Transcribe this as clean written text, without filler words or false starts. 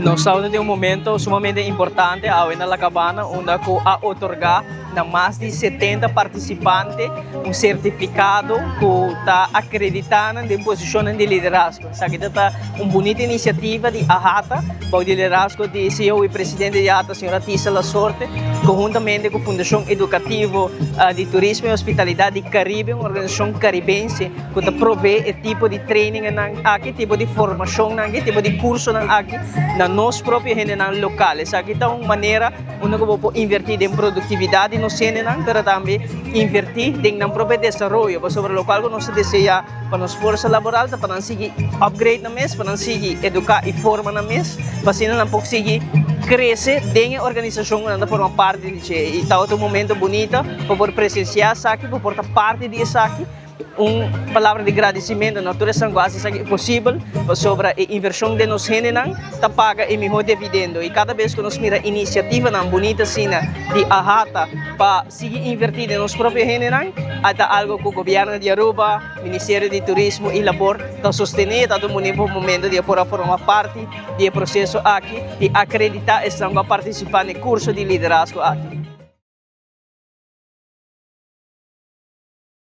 Nós estamos em um momento sumamente importante na La Cabana, onde a otorgar a mais de 70 participantes um certificado que está acreditando em posição de liderazgo. Sabe que está uma bonita iniciativa de AHATA, para o liderazgo de CEO e presidente de AHATA, senhora Tissa La Sorte, conjuntamente com a Fundação Educativa de Turismo e Hospitalidade Caribe, uma organização caribense que provê esse tipo de training aqui, tipo de formação aqui, tipo de curso aqui, na nossa própria rede local. Aqui está uma maneira onde eu vou invertir em produtividade no Senegal, mas também invertir em nosso próprio desenvolvimento, sobre o qual nós desejamos para nossa força laboral, para nós seguir upgrade na mesa, para nós seguir educar e formar na mesa, para assim nós poder seguir crescer dentro da organização que forma parte de e está outro momento bonito para poder presenciar isso aqui, para portar parte disso aqui. Uma palavra de agradecimento à natureza quase é possível sobre a inversão de nós Renan está paga e melhor dividendo e cada vez que nós mira iniciativa na bonita cena de AHATA para seguir invertir em nosso próprio Renan até algo que o governo de Aruba, Ministério de Turismo e Labor está sustenindo até um momento de formar parte do processo aqui e acreditar estão a participar no curso de liderazgo aqui.